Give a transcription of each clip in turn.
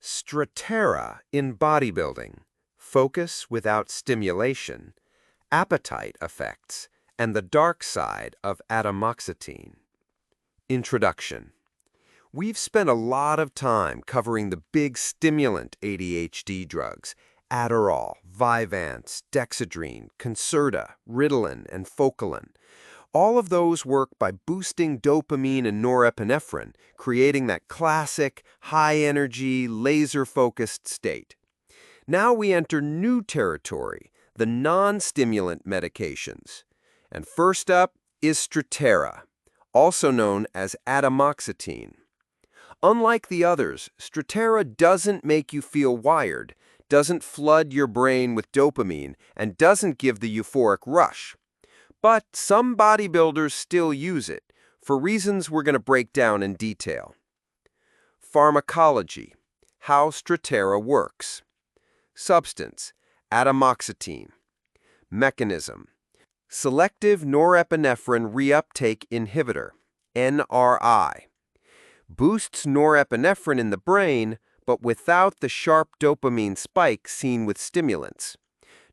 Strattera in bodybuilding, focus without stimulation, appetite effects, and the dark side of atomoxetine. Introduction. We've spent a lot of time covering the big stimulant ADHD drugs, Adderall, Vyvanse, Dexedrine, Concerta, Ritalin, and Focalin. All of those work by boosting dopamine and norepinephrine, creating that classic, high-energy, laser-focused state. Now we enter new territory, the non-stimulant medications. And first up is Strattera, also known as Atomoxetine. Unlike the others, Strattera doesn't make you feel wired, doesn't flood your brain with dopamine, and doesn't give the euphoric rush. But some bodybuilders still use it, for reasons we're going to break down in detail. Pharmacology, how Strattera works. Substance, atomoxetine. Mechanism, selective norepinephrine reuptake inhibitor, NRI. Boosts norepinephrine in the brain, but without the sharp dopamine spike seen with stimulants.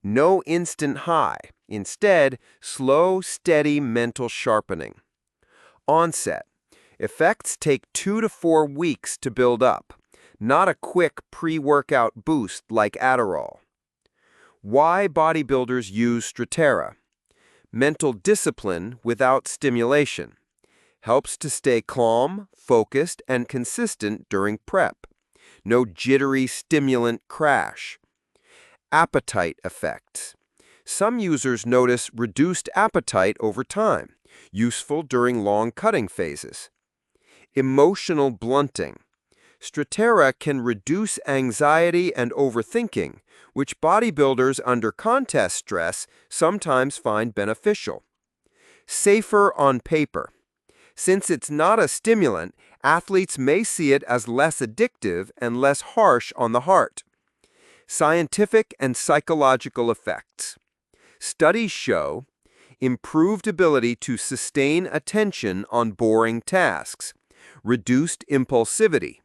No instant high. Instead, slow, steady mental sharpening. Onset. Effects take 2 to 4 weeks to build up, not a quick pre-workout boost like Adderall. Why bodybuilders use Strattera? Mental discipline without stimulation. Helps to stay calm, focused, and consistent during prep. No jittery stimulant crash. Appetite effects. Some users notice reduced appetite over time, useful during long cutting phases. Emotional blunting. Strattera can reduce anxiety and overthinking, which bodybuilders under contest stress sometimes find beneficial. Safer on paper. Since it's not a stimulant, athletes may see it as less addictive and less harsh on the heart. Scientific and psychological effects. Studies show improved ability to sustain attention on boring tasks, reduced impulsivity,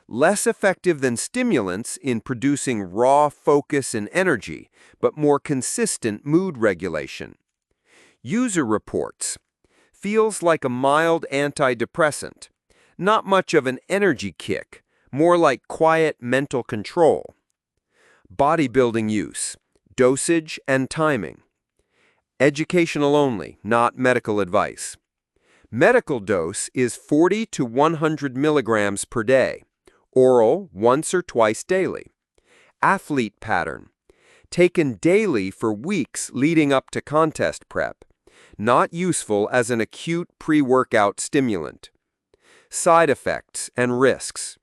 less effective than stimulants in producing raw focus and energy, but more consistent mood regulation. User reports. Feels like a mild antidepressant. Not much of an energy kick, more like quiet mental control. Bodybuilding use, dosage and timing. Educational only, not medical advice. Medical dose is 40 to 100 milligrams per day, oral once or twice daily. Athlete pattern, taken daily for weeks leading up to contest prep, not useful as an acute pre-workout stimulant. Side effects and risks.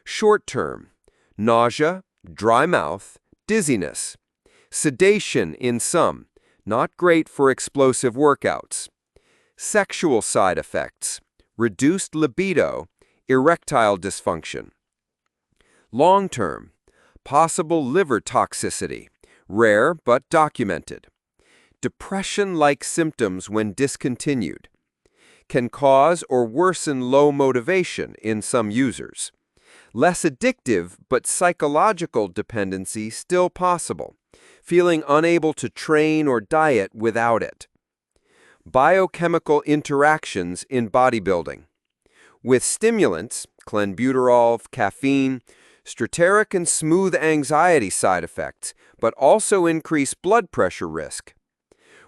Short term, nausea, dry mouth, dizziness. Sedation in some, not great for explosive workouts. Sexual side effects, reduced libido, erectile dysfunction. Long term, possible liver toxicity, rare but documented. Depression-like symptoms when discontinued. Can cause or worsen low motivation in some users. Less addictive, but psychological dependency still possible, feeling unable to train or diet without it. Biochemical interactions in bodybuilding. With stimulants, clenbuterol, caffeine, Strattera can smooth anxiety side effects, but also increase blood pressure risk.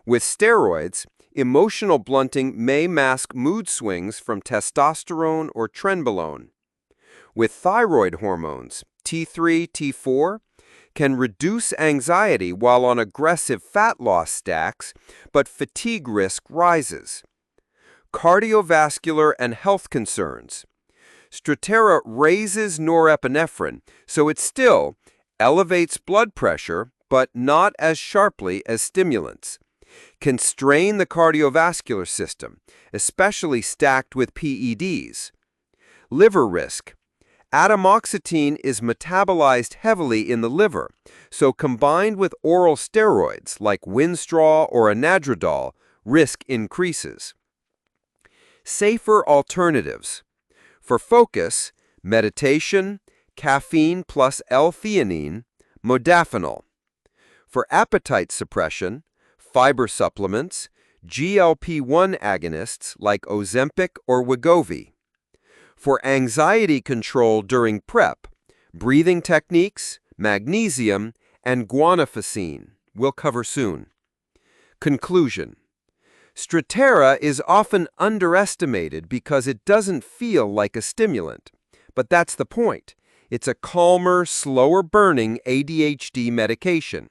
With steroids, emotional blunting may mask mood swings from testosterone or trenbolone. With thyroid hormones, T3, T4, can reduce anxiety while on aggressive fat loss stacks, but fatigue risk rises. Cardiovascular and health concerns. Strattera raises norepinephrine, so it still elevates blood pressure, but not as sharply as stimulants. Can strain the cardiovascular system, especially stacked with PEDs. Liver risk. Atomoxetine is metabolized heavily in the liver, so combined with oral steroids like Winstrol or Anadrolol, risk increases. Safer alternatives. For focus, meditation, caffeine plus L-theanine, modafinil. For appetite suppression, fiber supplements, GLP-1 agonists like Ozempic or Wegovy. For anxiety control during prep, breathing techniques, magnesium, and guanfacine. We'll cover soon. Conclusion. Strattera is often underestimated because it doesn't feel like a stimulant. But that's the point. It's a calmer, slower-burning ADHD medication.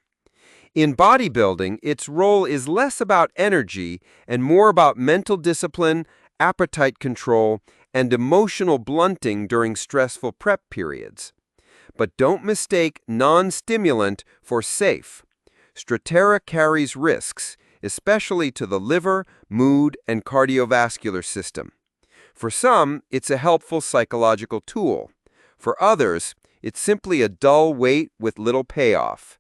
In bodybuilding, its role is less about energy and more about mental discipline, appetite control, and emotional blunting during stressful prep periods. But don't mistake non-stimulant for safe. Strattera carries risks, especially to the liver, mood, and cardiovascular system. For some, it's a helpful psychological tool. For others, it's simply a dull weight with little payoff.